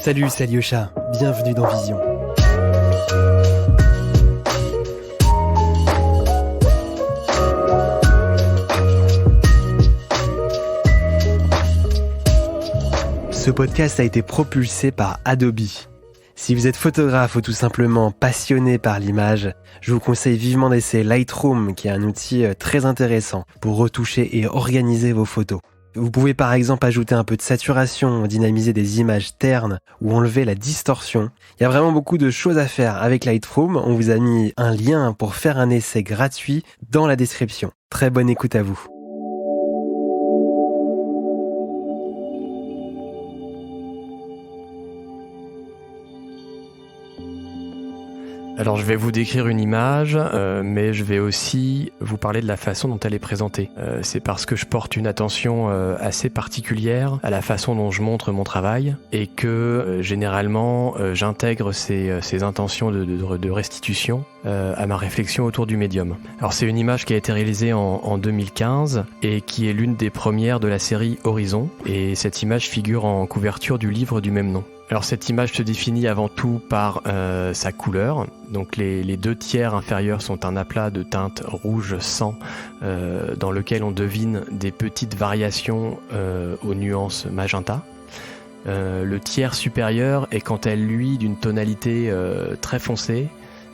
Salut, c'est Alyosha, bienvenue dans Vision. Ce podcast a été propulsé par Adobe. Si vous êtes photographe ou tout simplement passionné par l'image, je vous conseille vivement d'essayer Lightroom, qui est un outil très intéressant pour retoucher et organiser vos photos. Vous pouvez par exemple ajouter un peu de saturation, dynamiser des images ternes ou enlever la distorsion. Il y a vraiment beaucoup de choses à faire avec Lightroom. On vous a mis un lien pour faire un essai gratuit dans la description. Très bonne écoute à vous. Alors je vais vous décrire une image, mais je vais aussi vous parler de la façon dont elle est présentée. C'est parce que je porte une attention assez particulière à la façon dont je montre mon travail et que généralement j'intègre ces intentions de restitution à ma réflexion autour du médium. Alors c'est une image qui a été réalisée en 2015 et qui est l'une des premières de la série Horizon, et cette image figure en couverture du livre du même nom. Alors cette image se définit avant tout par sa couleur. Donc les deux tiers inférieurs sont un aplat de teinte rouge sang dans lequel on devine des petites variations aux nuances magenta. Le tiers supérieur est quant à lui d'une tonalité très foncée,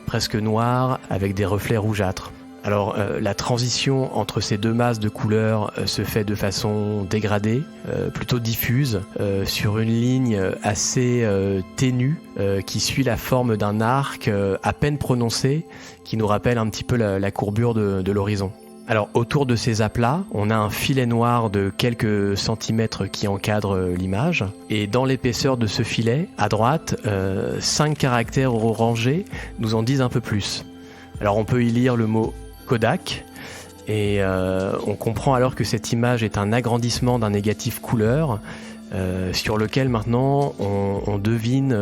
presque noire, avec des reflets rougeâtres. Alors la transition entre ces deux masses de couleurs se fait de façon dégradée, plutôt diffuse, sur une ligne assez ténue qui suit la forme d'un arc à peine prononcé, qui nous rappelle un petit peu la courbure de l'horizon. Alors autour de ces aplats, on a un filet noir de quelques centimètres qui encadre l'image, et dans l'épaisseur de ce filet, à droite, 5 caractères orangés nous en disent un peu plus. Alors on peut y lire le mot Kodak, et on comprend alors que cette image est un agrandissement d'un négatif couleur sur lequel maintenant on devine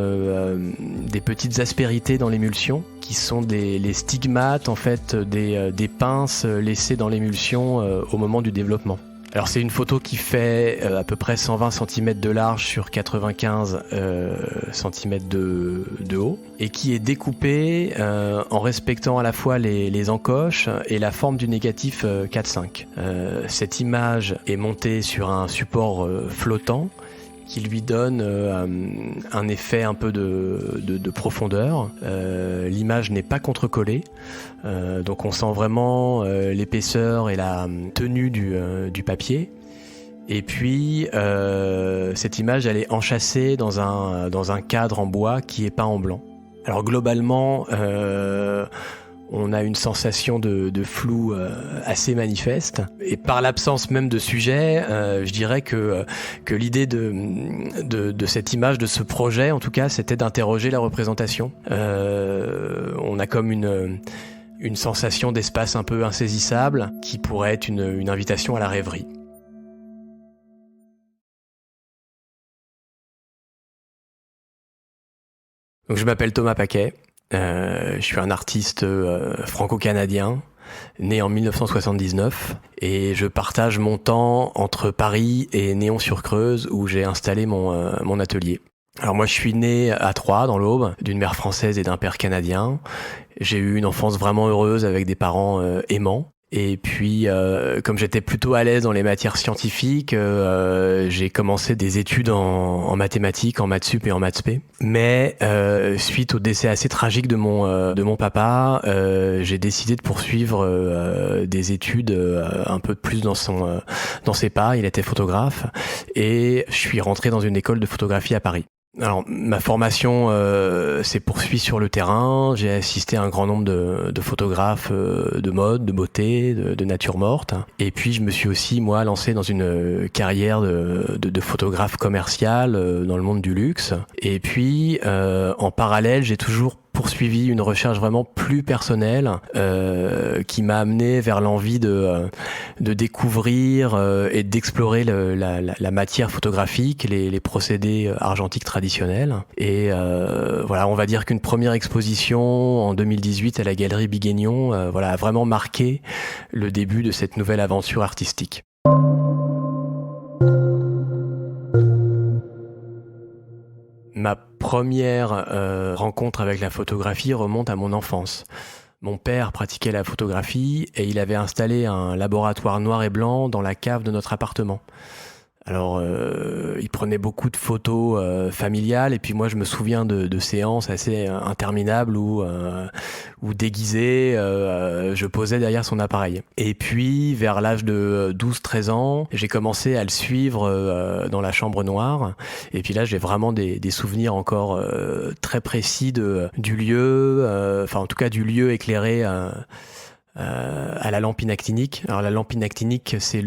des petites aspérités dans l'émulsion qui sont les stigmates en fait des pinces laissées dans l'émulsion au moment du développement. Alors c'est une photo qui fait à peu près 120 cm de large sur 95 cm de haut, et qui est découpée en respectant à la fois les encoches et la forme du négatif 4:5. Cette image est montée sur un support flottant qui lui donne un effet un peu de profondeur. L'image n'est pas contre-collée, donc on sent vraiment l'épaisseur et la tenue du papier. Et puis cette image, elle est enchâssée dans un cadre en bois qui est peint en blanc. Alors globalement, on a une sensation de flou assez manifeste, et par l'absence même de sujet, je dirais que l'idée de cette image, de ce projet en tout cas, c'était d'interroger la représentation. On a comme une sensation d'espace un peu insaisissable qui pourrait être une invitation à la rêverie. Donc je m'appelle Thomas Paquet. Je suis un artiste franco-canadien, né en 1979, et je partage mon temps entre Paris et Néon-sur-Creuse, où j'ai installé mon atelier. Alors moi je suis né à Troyes, dans l'Aube, d'une mère française et d'un père canadien. J'ai eu une enfance vraiment heureuse avec des parents aimants. Et puis, comme j'étais plutôt à l'aise dans les matières scientifiques, j'ai commencé des études en mathématiques, en maths sup et en maths spé. Mais suite au décès assez tragique de mon papa, j'ai décidé de poursuivre des études un peu plus dans ses pas. Il était photographe, et je suis rentré dans une école de photographie à Paris. Alors, ma formation s'est poursuivie sur le terrain. J'ai assisté à un grand nombre de photographes de mode, de beauté, de nature morte. Et puis, je me suis aussi, moi, lancé dans une carrière de photographe commercial dans le monde du luxe. Et puis, en parallèle, j'ai toujours poursuivi une recherche vraiment plus personnelle qui m'a amené vers l'envie de découvrir et d'explorer la matière photographique, les procédés argentiques traditionnels. Et voilà, on va dire qu'une première exposition en 2018 à la galerie Biguignon a vraiment marqué le début de cette nouvelle aventure artistique. Ma première rencontre avec la photographie remonte à mon enfance. Mon père pratiquait la photographie et il avait installé un laboratoire noir et blanc dans la cave de notre appartement. Alors, il prenait beaucoup de photos familiales et puis moi je me souviens de séances assez interminables où déguisé, je posais derrière son appareil. Et puis, vers l'âge de 12-13 ans, j'ai commencé à le suivre dans la chambre noire. Et puis là, j'ai vraiment des souvenirs encore très précis du lieu, enfin en tout cas du lieu éclairé à la lampe inactinique. Alors la lampe inactinique, c'est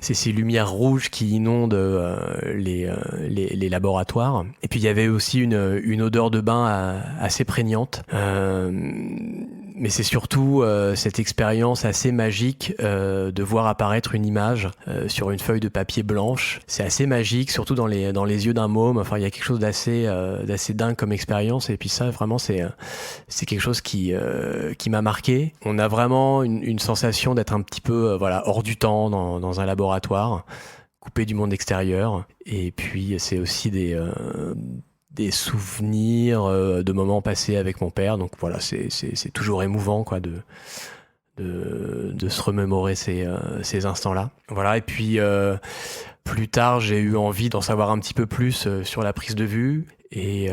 ces lumières rouges qui inondent les laboratoires. Et puis il y avait aussi une odeur de bain assez prégnante. Mais c'est surtout cette expérience assez magique de voir apparaître une image sur une feuille de papier blanche. C'est assez magique, surtout dans les yeux d'un môme. Enfin, il y a quelque chose d'assez dingue comme expérience. Et puis ça, vraiment, c'est quelque chose qui m'a marqué. On a vraiment une sensation d'être un petit peu hors du temps dans un laboratoire, coupé du monde extérieur. Et puis, c'est aussi des souvenirs de moments passés avec mon père. Donc voilà, c'est toujours émouvant quoi, de se remémorer ces instants-là. Voilà, et puis plus tard, j'ai eu envie d'en savoir un petit peu plus sur la prise de vue. Et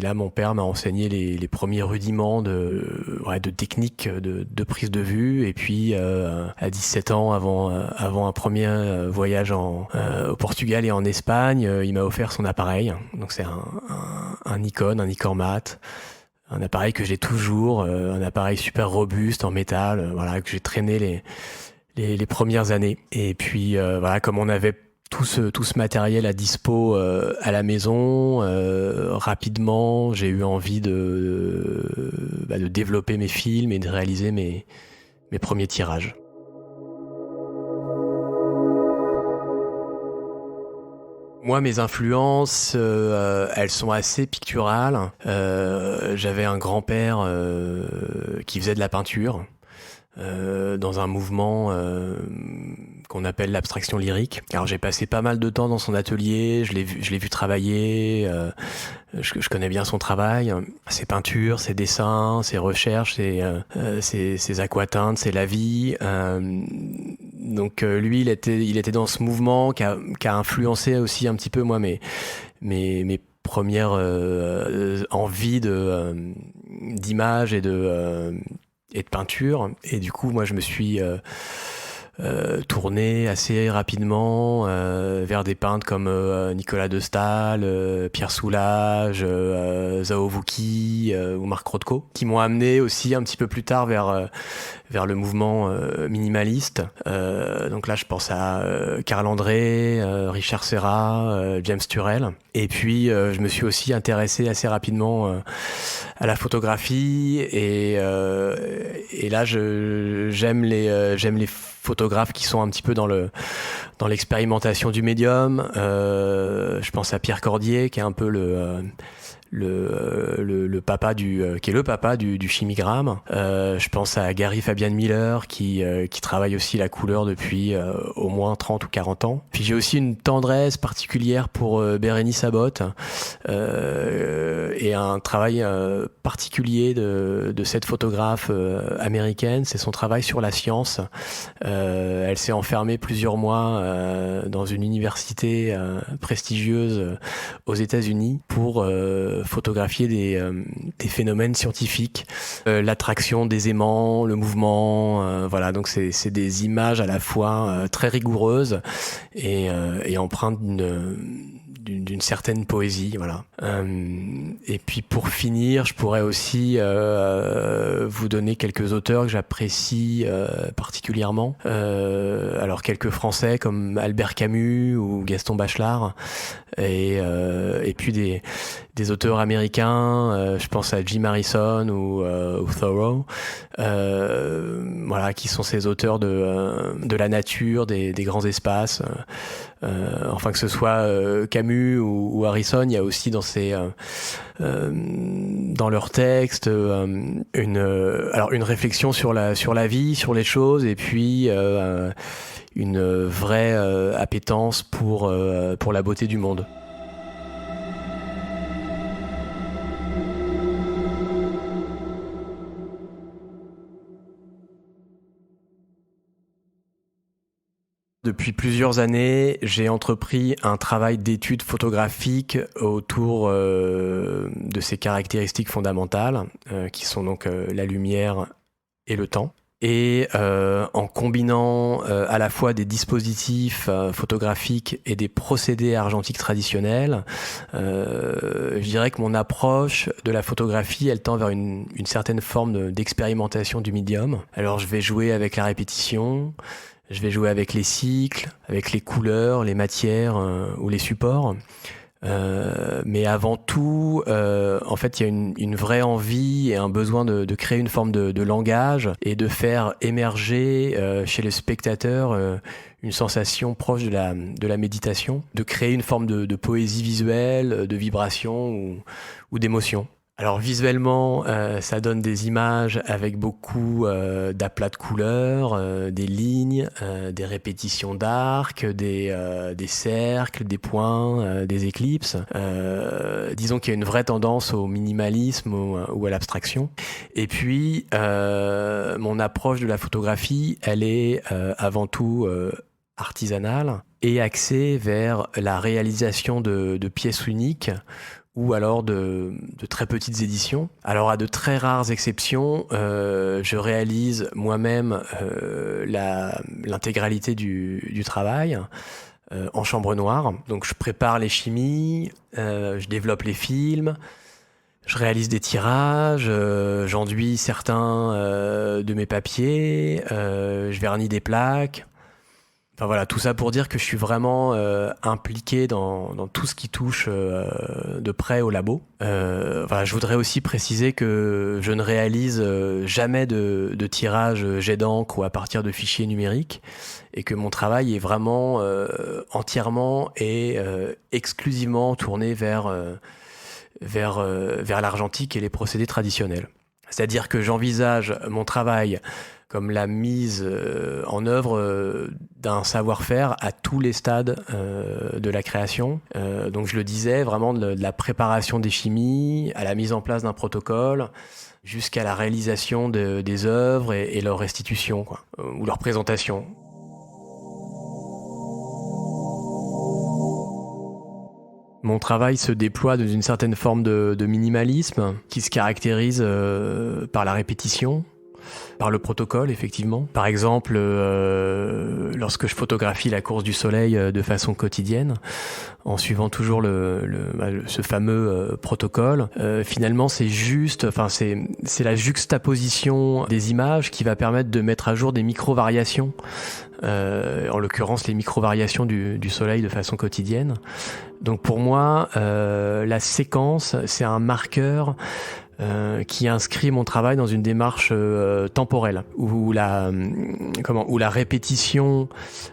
là, mon père m'a enseigné les premiers rudiments de techniques de prise de vue. Et puis, à 17 ans, avant un premier voyage au Portugal et en Espagne, il m'a offert son appareil. Donc, c'est un Nikon, un Nikormat. Un appareil que j'ai toujours, un appareil super robuste en métal, que j'ai traîné les premières années. Et puis, comme on avait tout ce matériel à dispo à la maison, rapidement, j'ai eu envie de développer mes films et de réaliser mes premiers tirages. Moi, mes influences, elles sont assez picturales. J'avais un grand-père qui faisait de la peinture. Dans un mouvement qu'on appelle l'abstraction lyrique. Alors j'ai passé pas mal de temps dans son atelier, je l'ai vu travailler, je connais bien son travail, ses peintures, ses dessins, ses recherches, ses aquateintes, ses lavis. Donc lui, il était dans ce mouvement qui a influencé aussi un petit peu moi mes premières envies d'image et de peinture. Et du coup, moi, je me suis tourné assez rapidement vers des peintres comme Nicolas de Staël, Pierre Soulages, Zhao Wooki ou Marc Rothko, qui m'ont amené aussi un petit peu plus tard vers le mouvement minimaliste. Donc là, je pense à Karl André, Richard Serra, James Turrell. Et puis, je me suis aussi intéressé assez rapidement à la photographie. Et là, j'aime les photographes qui sont un petit peu dans l'expérimentation du médium. Je pense à Pierre Cordier, qui est un peu le papa qui est le papa du chimigramme. Je pense à Gary Fabian Miller qui travaille aussi la couleur depuis au moins 30 ou 40 ans. Puis j'ai aussi une tendresse particulière pour Bérénice Abbott et un travail particulier de cette photographe américaine, c'est son travail sur la science. Elle s'est enfermée plusieurs mois dans une université prestigieuse aux États-Unis pour photographier des phénomènes scientifiques, l'attraction des aimants, le mouvement, donc c'est des images à la fois très rigoureuses et empreintes d'une certaine poésie, voilà. Et puis pour finir, je pourrais aussi vous donner quelques auteurs que j'apprécie particulièrement. Alors quelques Français comme Albert Camus ou Gaston Bachelard, et puis des auteurs américains, je pense à Jim Harrison ou Thoreau, qui sont ces auteurs de la nature, des grands espaces. Enfin que ce soit Camus ou Harrison, il y a aussi dans leurs textes une réflexion sur la vie, sur les choses, et puis une vraie appétence pour la beauté du monde. Depuis plusieurs années, j'ai entrepris un travail d'étude photographique autour de ces caractéristiques fondamentales, qui sont donc la lumière et le temps. Et en combinant à la fois des dispositifs photographiques et des procédés argentiques traditionnels, je dirais que mon approche de la photographie, elle tend vers une certaine forme d'expérimentation du médium. Alors je vais jouer avec la répétition, je vais jouer avec les cycles, avec les couleurs, les matières ou les supports. Mais avant tout, en fait, il y a une vraie envie et un besoin de créer une forme de langage et de faire émerger chez le spectateur une sensation proche de la méditation, de créer une forme de poésie visuelle, de vibration ou d'émotion. Alors visuellement, ça donne des images avec beaucoup d'aplats de couleurs, des lignes, des répétitions d'arcs, des cercles, des points, des ellipses. Disons qu'il y a une vraie tendance au minimalisme ou à l'abstraction. Et puis, mon approche de la photographie, elle est avant tout artisanale et axée vers la réalisation de pièces uniques ou alors de très petites éditions. Alors à de très rares exceptions, je réalise moi-même l'intégralité du travail en chambre noire. Donc je prépare les chimies, je développe les films, je réalise des tirages, j'enduis certains de mes papiers, je vernis des plaques. Enfin voilà, tout ça pour dire que je suis vraiment impliqué dans tout ce qui touche de près au labo. Voilà, je voudrais aussi préciser que je ne réalise jamais de tirage jet d'encre ou à partir de fichiers numériques et que mon travail est vraiment entièrement et exclusivement tourné vers l'argentique et les procédés traditionnels. C'est-à-dire que j'envisage mon travail comme la mise en œuvre d'un savoir-faire à tous les stades de la création. Donc je le disais, vraiment de la préparation des chimies, à la mise en place d'un protocole, jusqu'à la réalisation des œuvres et leur restitution, quoi, ou leur présentation. Mon travail se déploie dans une certaine forme de minimalisme qui se caractérise par la répétition, par le protocole, effectivement. Par exemple, lorsque je photographie la course du soleil de façon quotidienne, en suivant toujours ce fameux protocole, finalement, c'est la juxtaposition des images qui va permettre de mettre à jour des micro-variations, en l'occurrence les micro-variations du soleil de façon quotidienne. Donc pour moi, la séquence, c'est un marqueur qui inscrit mon travail dans une démarche temporelle où la répétition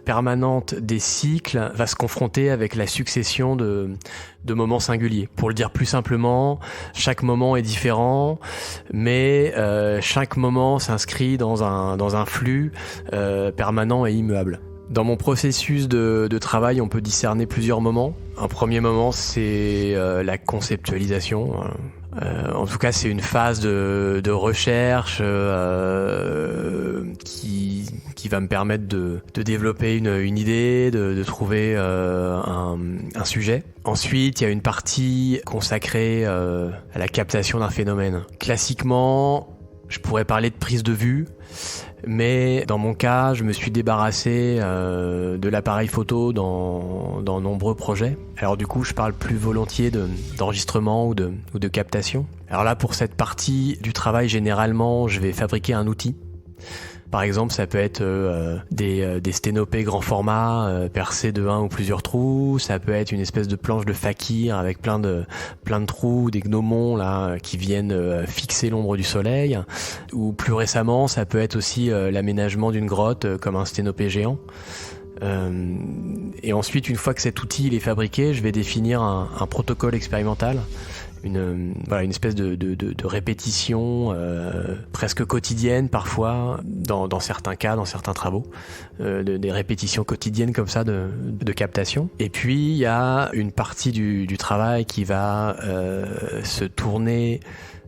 permanente des cycles va se confronter avec la succession de moments singuliers. Pour le dire plus simplement, chaque moment est différent, mais chaque moment s'inscrit dans un flux permanent et immuable. Dans mon processus de travail, on peut discerner plusieurs moments. Un premier moment, c'est la conceptualisation. En tout cas, c'est une phase de recherche qui va me permettre de développer une idée, de trouver un sujet. Ensuite, il y a une partie consacrée à la captation d'un phénomène. Classiquement, je pourrais parler de prise de vue, mais dans mon cas, je me suis débarrassé de l'appareil photo dans nombreux projets. Alors du coup, je parle plus volontiers d'enregistrement ou de captation. Alors là, pour cette partie du travail, généralement, je vais fabriquer un outil. Par exemple, ça peut être des sténopées grand format percés de un ou plusieurs trous. Ça peut être une espèce de planche de fakir avec plein de trous, des gnomons là qui viennent fixer l'ombre du soleil. Ou plus récemment, ça peut être aussi l'aménagement d'une grotte comme un sténopé géant. Et ensuite, une fois que cet outil il est fabriqué, je vais définir un protocole expérimental. Une espèce de répétition presque quotidienne parfois, dans certains cas, dans certains travaux, des répétitions quotidiennes comme ça de captation. Et puis il y a une partie du travail qui va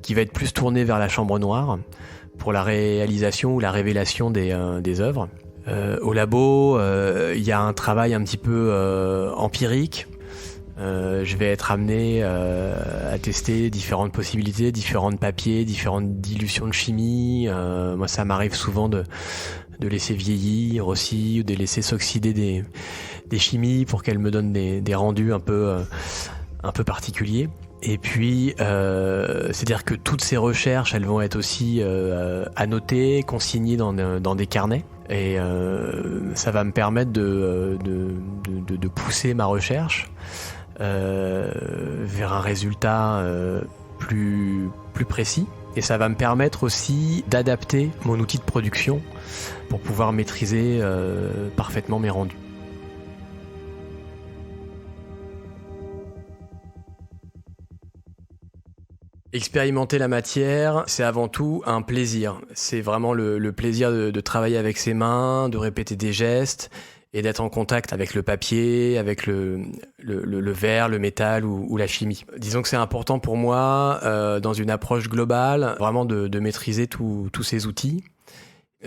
qui va être plus tournée vers la chambre noire pour la réalisation ou la révélation des œuvres. Au labo, il y a un travail un petit peu empirique. Je vais être amené à tester différentes possibilités, différents papiers, différentes dilutions de chimie. Moi, ça m'arrive souvent de laisser vieillir aussi, ou de laisser s'oxyder des chimies pour qu'elles me donnent des rendus un peu particuliers. Et puis, c'est-à-dire que toutes ces recherches, elles vont être aussi annotées, consignées dans des carnets. Et ça va me permettre de pousser ma recherche vers un résultat plus précis. Et ça va me permettre aussi d'adapter mon outil de production pour pouvoir maîtriser parfaitement mes rendus. Expérimenter la matière, c'est avant tout un plaisir. C'est vraiment le plaisir de travailler avec ses mains, de répéter des gestes et d'être en contact avec le papier, avec le verre, le métal ou la chimie. Disons que c'est important pour moi, dans une approche globale, vraiment de maîtriser tous ces outils.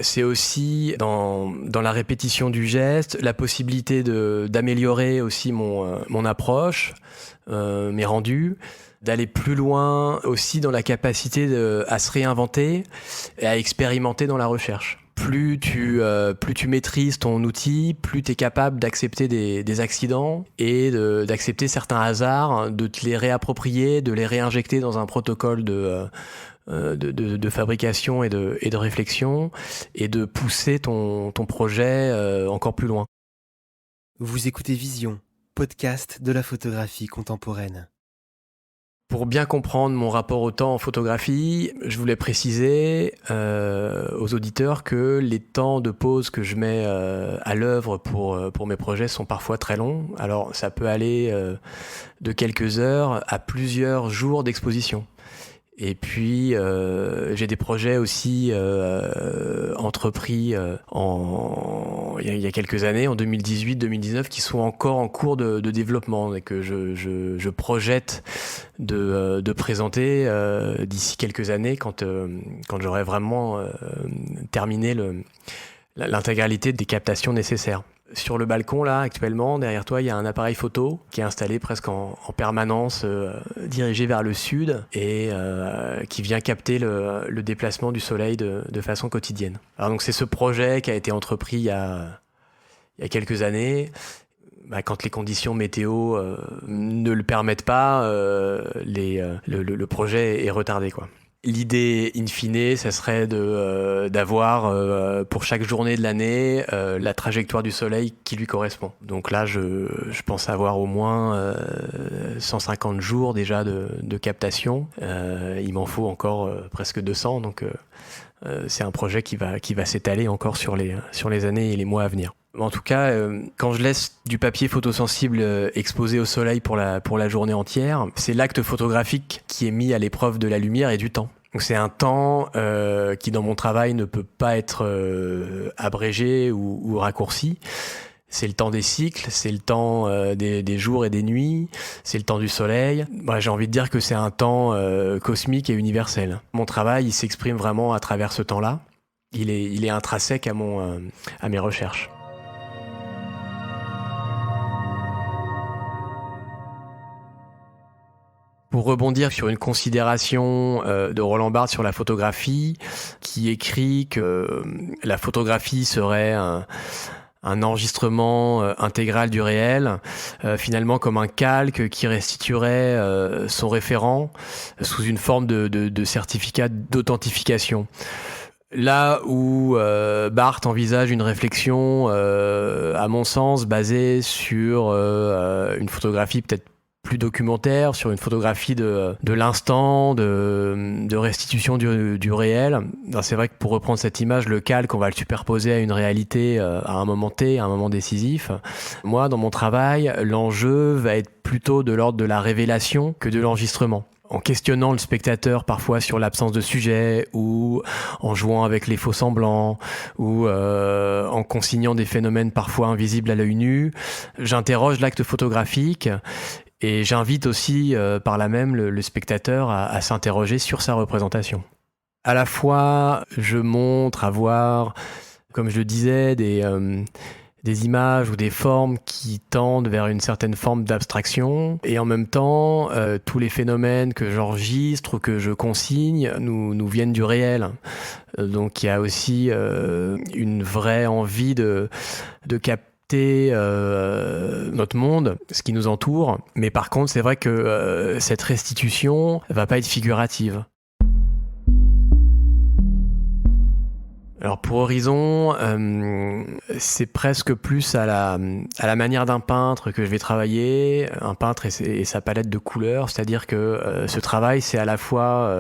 C'est aussi dans la répétition du geste, la possibilité d'améliorer aussi mon approche, mes rendus, d'aller plus loin aussi dans la capacité à se réinventer et à expérimenter dans la recherche. Plus tu maîtrises ton outil, plus tu es capable d'accepter des accidents et d'accepter certains hasards, de te les réapproprier, de les réinjecter dans un protocole de fabrication et de réflexion, et de pousser ton projet encore plus loin. Vous écoutez Vision, podcast de la photographie contemporaine. Pour bien comprendre mon rapport au temps en photographie, je voulais préciser aux auditeurs que les temps de pause que je mets à l'œuvre pour mes projets sont parfois très longs. Alors ça peut aller de quelques heures à plusieurs jours d'exposition. Et puis j'ai des projets aussi entrepris il y a quelques années, en 2018-2019, qui sont encore en cours de développement et que je projette de présenter d'ici quelques années quand j'aurai vraiment terminé l'intégralité des captations nécessaires. Sur le balcon, là, actuellement, derrière toi, il y a un appareil photo qui est installé presque en permanence, dirigé vers le sud et qui vient capter le déplacement du soleil de façon quotidienne. Alors donc c'est ce projet qui a été entrepris il y a quelques années. Quand les conditions météo ne le permettent pas, le projet est retardé, quoi. L'idée, in fine, ça serait d'avoir pour chaque journée de l'année la trajectoire du soleil qui lui correspond. Donc là, je pense avoir au moins 150 jours déjà de captation. Il m'en faut encore presque 200, donc c'est un projet qui va s'étaler encore sur les années et les mois à venir. En tout cas, quand je laisse du papier photosensible exposé au soleil pour la journée entière, c'est l'acte photographique qui est mis à l'épreuve de la lumière et du temps. Donc c'est un temps qui, dans mon travail, ne peut pas être abrégé ou raccourci. C'est le temps des cycles, c'est le temps des jours et des nuits, c'est le temps du soleil. J'ai envie de dire que c'est un temps cosmique et universel. Mon travail, il s'exprime vraiment à travers ce temps-là. Il est intrinsèque à mes recherches. Pour rebondir sur une considération de Roland Barthes sur la photographie, qui écrit que la photographie serait un enregistrement intégral du réel, finalement comme un calque qui restituerait son référent sous une forme de certificat d'authentification. Là où Barthes envisage une réflexion, à mon sens, basée sur une photographie peut-être plus documentaire, sur une photographie de l'instant, de restitution du réel. C'est vrai que pour reprendre cette image, le calque, on va le superposer à une réalité à un moment T, à un moment décisif. Moi, dans mon travail, l'enjeu va être plutôt de l'ordre de la révélation que de l'enregistrement. En questionnant le spectateur parfois sur l'absence de sujet, ou en jouant avec les faux semblants, ou en consignant des phénomènes parfois invisibles à l'œil nu, j'interroge l'acte photographique. Et j'invite aussi par là même le spectateur à s'interroger sur sa représentation. À la fois, je montre avoir comme je le disais, des images ou des formes qui tendent vers une certaine forme d'abstraction. Et en même temps, tous les phénomènes que j'enregistre ou que je consigne nous viennent du réel. Donc il y a aussi une vraie envie de capter notre monde, ce qui nous entoure. Mais par contre, c'est vrai que cette restitution va pas être figurative. Alors pour Horizon, c'est presque plus à la manière d'un peintre que je vais travailler, un peintre et sa palette de couleurs, c'est-à-dire que ce travail, c'est à la fois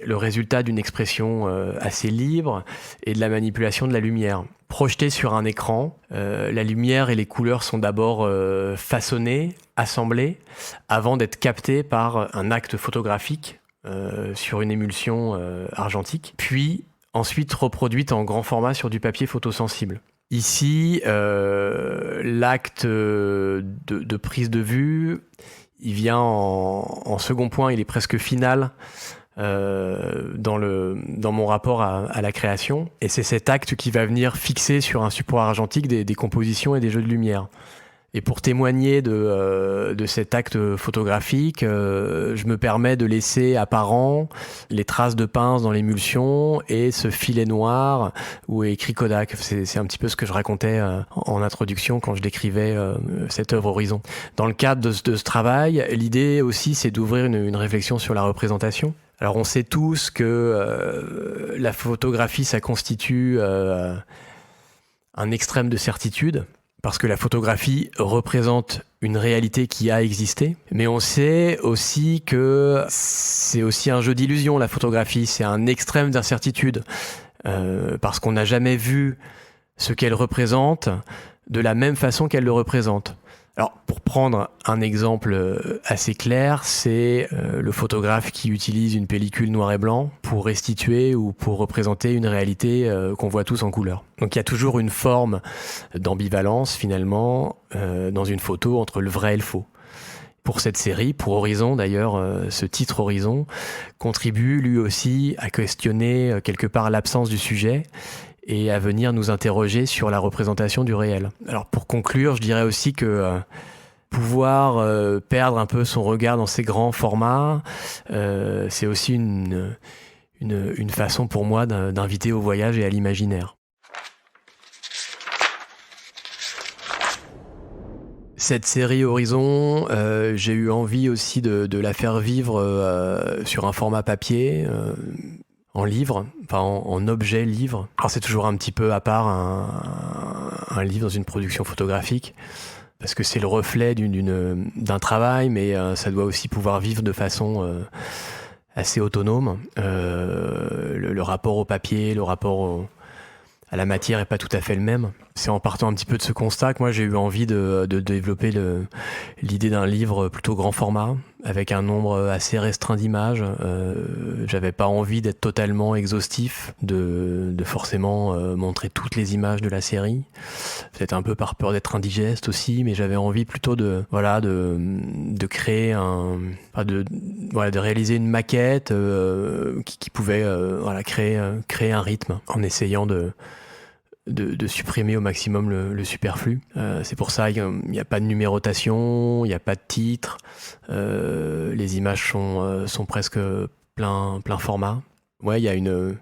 le résultat d'une expression assez libre et de la manipulation de la lumière. Projetée sur un écran, la lumière et les couleurs sont d'abord façonnées, assemblées, avant d'être captées par un acte photographique sur une émulsion argentique, puis ensuite reproduite en grand format sur du papier photosensible. Ici, l'acte de prise de vue, il vient en second point, il est presque final dans mon rapport à la création. Et c'est cet acte qui va venir fixer sur un support argentique des compositions et des jeux de lumière. Et pour témoigner de cet acte photographique, je me permets de laisser apparent les traces de pince dans l'émulsion et ce filet noir où est écrit Kodak. C'est un petit peu ce que je racontais en introduction quand je décrivais cette œuvre Horizon. Dans le cadre de ce travail, l'idée aussi, c'est d'ouvrir une réflexion sur la représentation. Alors on sait tous que la photographie, ça constitue un extrême de certitude. Parce que la photographie représente une réalité qui a existé. Mais on sait aussi que c'est aussi un jeu d'illusion, la photographie. C'est un extrême d'incertitude. Parce qu'on n'a jamais vu ce qu'elle représente de la même façon qu'elle le représente. Alors, pour prendre un exemple assez clair, c'est le photographe qui utilise une pellicule noir et blanc pour restituer ou pour représenter une réalité qu'on voit tous en couleur. Donc, il y a toujours une forme d'ambivalence, finalement, dans une photo entre le vrai et le faux. Pour cette série, pour Horizon d'ailleurs, ce titre Horizon contribue lui aussi à questionner quelque part l'absence du sujet et à venir nous interroger sur la représentation du réel. Alors pour conclure, je dirais aussi que pouvoir perdre un peu son regard dans ces grands formats, c'est aussi une façon pour moi d'inviter au voyage et à l'imaginaire. Cette série Horizon, j'ai eu envie aussi de la faire vivre sur un format papier, en livre, enfin en objet livre. Alors c'est toujours un petit peu à part un livre dans une production photographique, parce que c'est le reflet d'un travail, mais ça doit aussi pouvoir vivre de façon assez autonome. Le rapport au papier, le rapport à la matière est pas tout à fait le même. C'est en partant un petit peu de ce constat que moi j'ai eu envie de développer l'idée d'un livre plutôt grand format, avec un nombre assez restreint d'images. J'avais pas envie d'être totalement exhaustif, de forcément montrer toutes les images de la série. Peut-être un peu par peur d'être indigeste aussi, mais j'avais envie plutôt de créer de réaliser une maquette qui pouvait créer un rythme en essayant de supprimer au maximum le superflu. C'est pour ça qu'il n'y a pas de numérotation, il n'y a pas de titre, les images sont presque plein format. Ouais, il y a une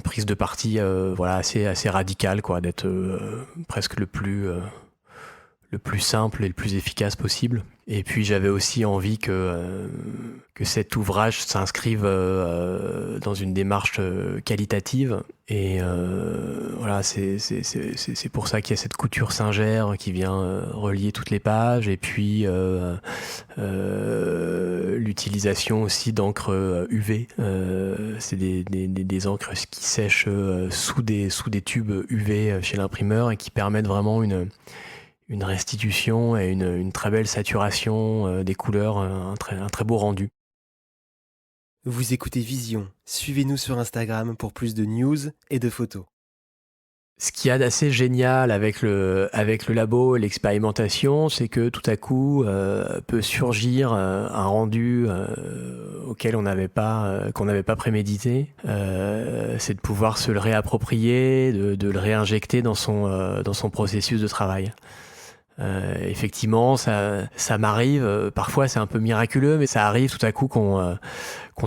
prise de parti assez radicale, quoi, d'être presque le plus simple et le plus efficace possible. Et puis j'avais aussi envie que cet ouvrage s'inscrive dans une démarche qualitative. Et c'est pour ça qu'il y a cette couture singère qui vient relier toutes les pages. Et puis l'utilisation aussi d'encre UV. C'est des encres qui sèchent sous des tubes UV chez l'imprimeur et qui permettent vraiment une restitution et une très belle saturation des couleurs, un très beau rendu. Vous écoutez Vision. Suivez-nous sur Instagram pour plus de news et de photos. Ce qu'il y a d'assez génial avec le labo et l'expérimentation, c'est que tout à coup peut surgir un rendu auquel qu'on n'avait pas prémédité. C'est de pouvoir se le réapproprier, de le réinjecter dans son processus de travail. Effectivement, ça m'arrive. Parfois, c'est un peu miraculeux, mais ça arrive tout à coup qu'on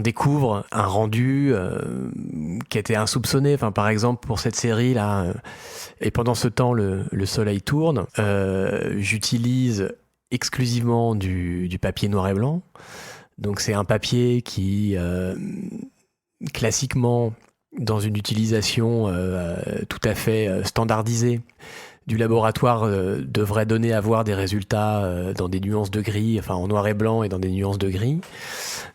découvre un rendu qui était insoupçonné. Enfin, par exemple, pour cette série là, et pendant ce temps, le soleil tourne. J'utilise exclusivement du papier noir et blanc. Donc, c'est un papier qui, classiquement, dans une utilisation tout à fait standardisée du laboratoire, devrait donner à voir des résultats dans des nuances de gris, enfin en noir et blanc et dans des nuances de gris.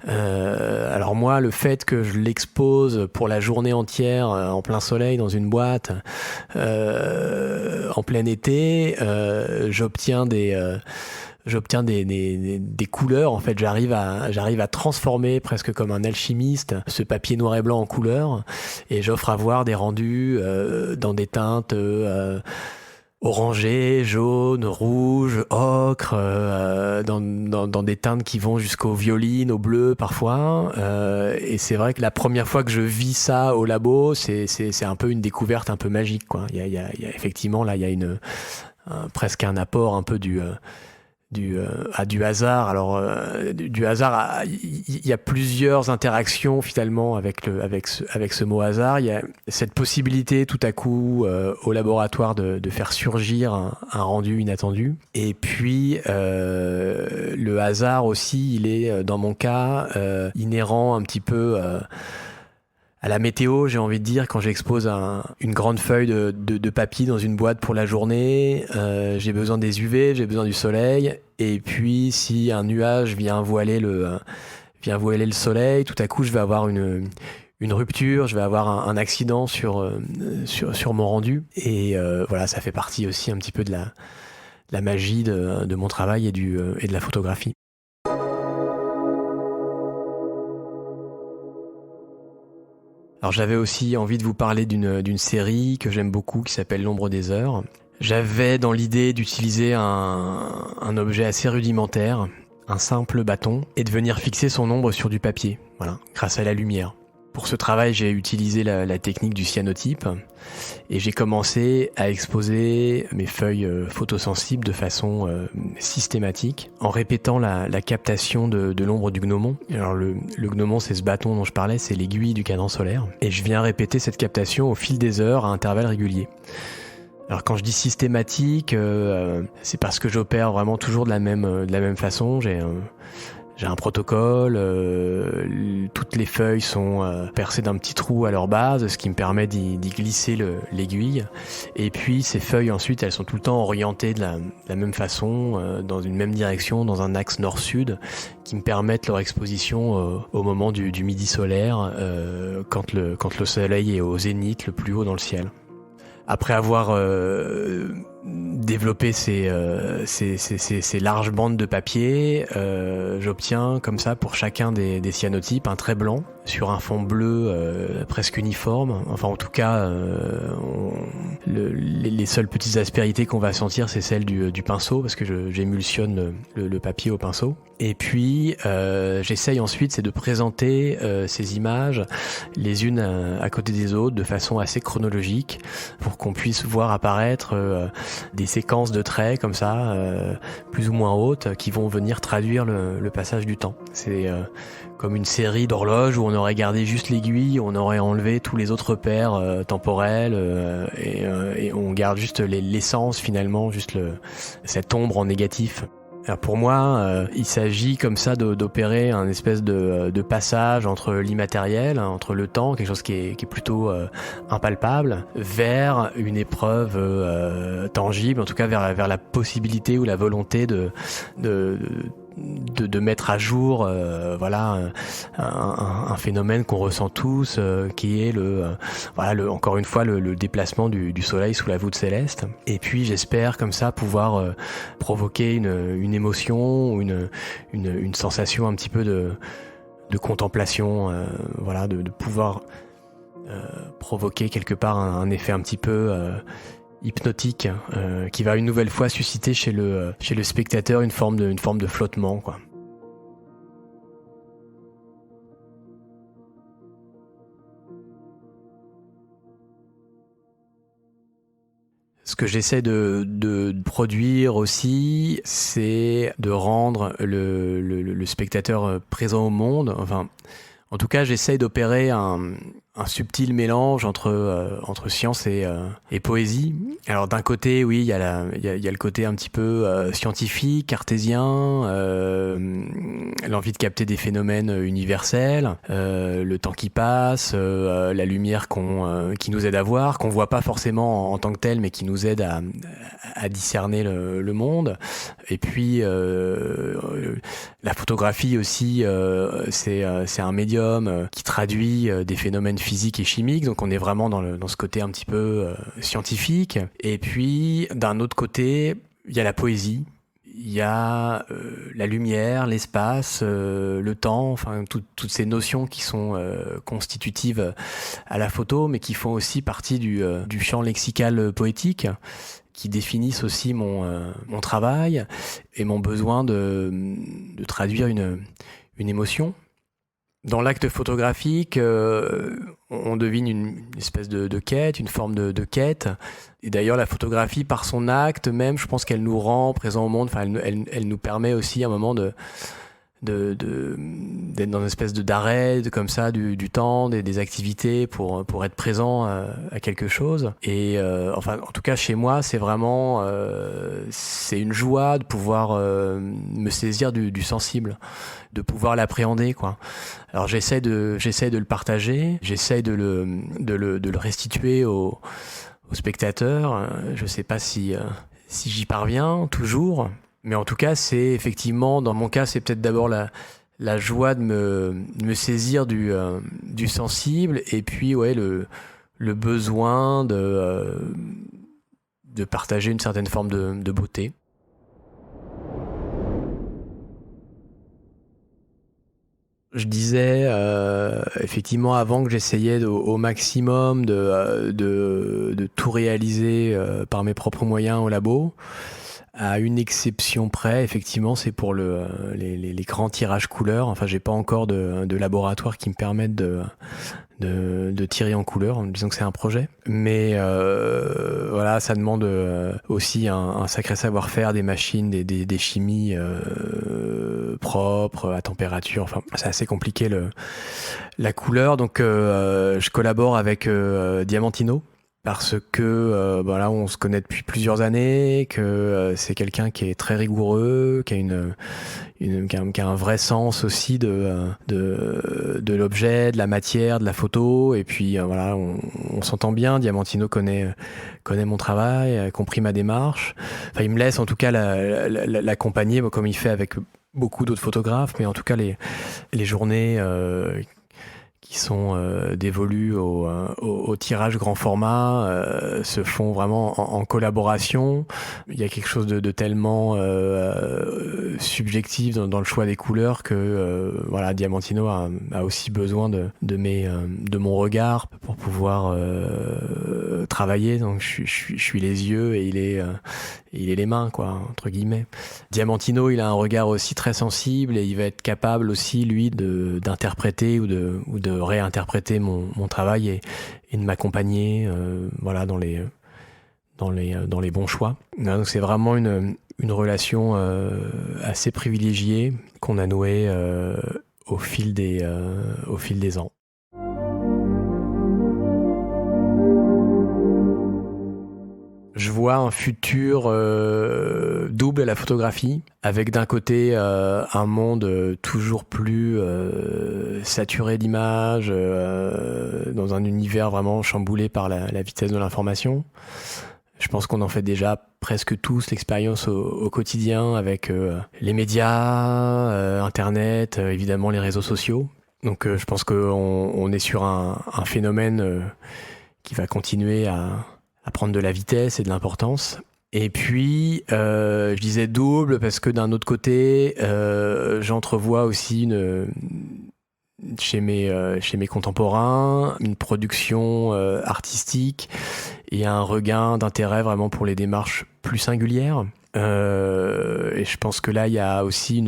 Alors moi, le fait que je l'expose pour la journée entière en plein soleil dans une boîte en plein été, j'obtiens des couleurs. En fait, j'arrive à transformer presque comme un alchimiste ce papier noir et blanc en couleurs, et j'offre à voir des rendus dans des teintes orangé, jaune, rouge, ocre, dans des teintes qui vont jusqu'au violine, au bleu parfois. Et c'est vrai que la première fois que je vis ça au labo, c'est un peu une découverte un peu magique, quoi. Il y a effectivement là, il y a presque un apport un peu du hasard. Alors du hasard, il y a plusieurs interactions finalement avec ce mot hasard. Il y a cette possibilité tout à coup au laboratoire de faire surgir un rendu inattendu. Et puis le hasard aussi, il est dans mon cas inhérent un petit peu à la météo, j'ai envie de dire. Quand j'expose une grande feuille de papier dans une boîte pour la journée, j'ai besoin des UV, j'ai besoin du soleil. Et puis, si un nuage vient voiler le soleil, tout à coup, je vais avoir une rupture, je vais avoir un accident sur mon rendu. Et voilà, ça fait partie aussi un petit peu de la magie de mon travail et de la photographie. Alors j'avais aussi envie de vous parler d'une série que j'aime beaucoup qui s'appelle L'ombre des heures. J'avais dans l'idée d'utiliser un objet assez rudimentaire, un simple bâton, et de venir fixer son ombre sur du papier, voilà, grâce à la lumière. Pour ce travail, j'ai utilisé la technique du cyanotype et j'ai commencé à exposer mes feuilles photosensibles de façon systématique en répétant la captation de l'ombre du gnomon. Alors le gnomon, c'est ce bâton dont je parlais, c'est l'aiguille du cadran solaire. Et je viens répéter cette captation au fil des heures à intervalles réguliers. Alors quand je dis systématique, c'est parce que j'opère vraiment toujours de la même façon. J'ai un protocole, toutes les feuilles sont percées d'un petit trou à leur base, ce qui me permet d'y glisser l'aiguille. Et puis ces feuilles ensuite, elles sont tout le temps orientées de la même façon, dans une même direction, dans un axe nord-sud, qui me permettent leur exposition au moment du midi solaire, quand le soleil est au zénith, le plus haut dans le ciel. Après avoir développé ces larges bandes de papier, j'obtiens comme ça pour chacun des cyanotypes un trait blanc sur un fond bleu presque uniforme. Enfin en tout cas, les seules petites aspérités qu'on va sentir, c'est celles du pinceau, parce que j'émulsionne le papier au pinceau. Et puis j'essaye ensuite, c'est de présenter ces images les unes à côté des autres de façon assez chronologique, pour qu'on puisse voir apparaître des séquences de traits comme ça, plus ou moins hautes, qui vont venir traduire le passage du temps. C'est comme une série d'horloges où on aurait gardé juste l'aiguille, on aurait enlevé tous les autres repères temporels et on garde juste l'essence finalement, juste cette ombre en négatif. Alors pour moi, il s'agit comme ça d'opérer un espèce de passage entre l'immatériel, entre le temps, quelque chose qui est plutôt impalpable, vers une épreuve tangible, en tout cas vers la possibilité ou la volonté de mettre à jour un phénomène qu'on ressent tous, qui est encore une fois le déplacement du soleil sous la voûte céleste. Et puis j'espère comme ça pouvoir provoquer une émotion, une sensation un petit peu de contemplation, de pouvoir provoquer quelque part un effet un petit peu hypnotique qui va une nouvelle fois susciter chez le spectateur une forme de flottement, quoi. Ce que j'essaie de produire aussi, c'est de rendre le spectateur présent au monde. Enfin, en tout cas, j'essaie d'opérer un subtil mélange entre science et poésie. Alors d'un côté, oui, il y a le côté un petit peu scientifique, cartésien, l'envie de capter des phénomènes universels, le temps qui passe, la lumière qui nous aide à voir, qu'on voit pas forcément en tant que tel, mais qui nous aide à discerner le monde. Et puis la photographie aussi, c'est un médium qui traduit des phénomènes physiques et chimiques, donc on est vraiment dans ce côté un petit peu scientifique. Et puis d'un autre côté, il y a la poésie, il y a la lumière, l'espace, le temps, enfin toutes ces notions qui sont constitutives à la photo, mais qui font aussi partie du champ lexical poétique, qui définissent aussi mon travail et mon besoin de traduire une émotion. Dans l'acte photographique, on devine une espèce de quête, une forme de quête. Et d'ailleurs, la photographie, par son acte même, je pense qu'elle nous rend présents au monde. Enfin, elle nous permet aussi à un moment d'être dans une espèce d'arrêt, comme ça, du temps, des activités pour être présent à quelque chose. Et enfin, en tout cas, chez moi, c'est vraiment c'est une joie de pouvoir me saisir du sensible, de pouvoir l'appréhender, quoi. Alors j'essaie de le partager, j'essaie de le restituer au spectateur. Je sais pas si j'y parviens toujours, mais en tout cas c'est effectivement, dans mon cas, c'est peut-être d'abord la joie de me saisir du sensible, et puis ouais, le besoin de partager une certaine forme de beauté. Je disais effectivement avant que j'essayais au maximum de tout réaliser par mes propres moyens au labo. À une exception près, effectivement, c'est pour les grands tirages couleurs. Enfin, j'ai pas encore de laboratoire qui me permette de tirer en couleur, en me disant que c'est un projet. Mais voilà, ça demande aussi un sacré savoir-faire, des machines, des chimies propres, à température. Enfin, c'est assez compliqué la couleur. Donc, je collabore avec Diamantino, parce que voilà, on se connaît depuis plusieurs années, que c'est quelqu'un qui est très rigoureux, qui a un vrai sens aussi de l'objet, de la matière, de la photo. Et puis voilà, on s'entend bien. Diamantino connaît mon travail, a compris ma démarche. Enfin, il me laisse en tout cas l'accompagner, comme il fait avec beaucoup d'autres photographes. Mais en tout cas, les journées qui sont dévolus au tirage grand format se font vraiment en collaboration. Il y a quelque chose de tellement subjectif dans le choix des couleurs que voilà, Diamantino a aussi besoin de mon regard pour pouvoir travailler. Donc je suis les yeux et il est les mains, quoi, entre guillemets. Diamantino, il a un regard aussi très sensible, et il va être capable aussi, lui, d'interpréter ou de réinterpréter mon travail et de m'accompagner voilà, dans les bons choix. Donc c'est vraiment une relation assez privilégiée qu'on a nouée au fil des ans. Je vois un futur double à la photographie, avec d'un côté un monde toujours plus saturé d'images, dans un univers vraiment chamboulé par la vitesse de l'information. Je pense qu'on en fait déjà presque tous l'expérience au quotidien avec les médias, Internet, évidemment les réseaux sociaux. Donc je pense qu'on est sur un phénomène qui va continuer à prendre de la vitesse et de l'importance. Et puis, je disais double parce que d'un autre côté, j'entrevois aussi chez mes contemporains, une production artistique et un regain d'intérêt vraiment pour les démarches plus singulières. Et je pense que là, il y a aussi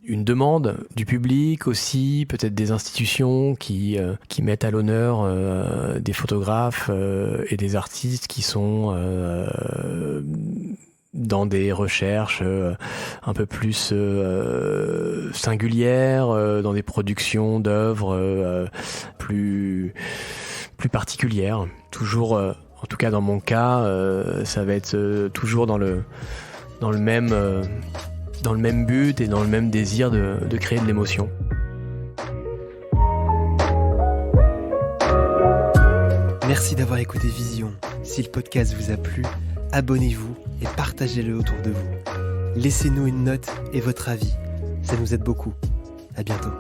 une demande du public aussi, peut-être des institutions qui mettent à l'honneur des photographes et des artistes qui sont dans des recherches un peu plus singulières, dans des productions d'œuvres plus particulières. Toujours, en tout cas dans mon cas, ça va être toujours dans le même but et dans le même désir de créer de l'émotion. Merci d'avoir écouté Vision. Si le podcast vous a plu, abonnez-vous et partagez-le autour de vous. Laissez-nous une note et votre avis. Ça nous aide beaucoup. À bientôt.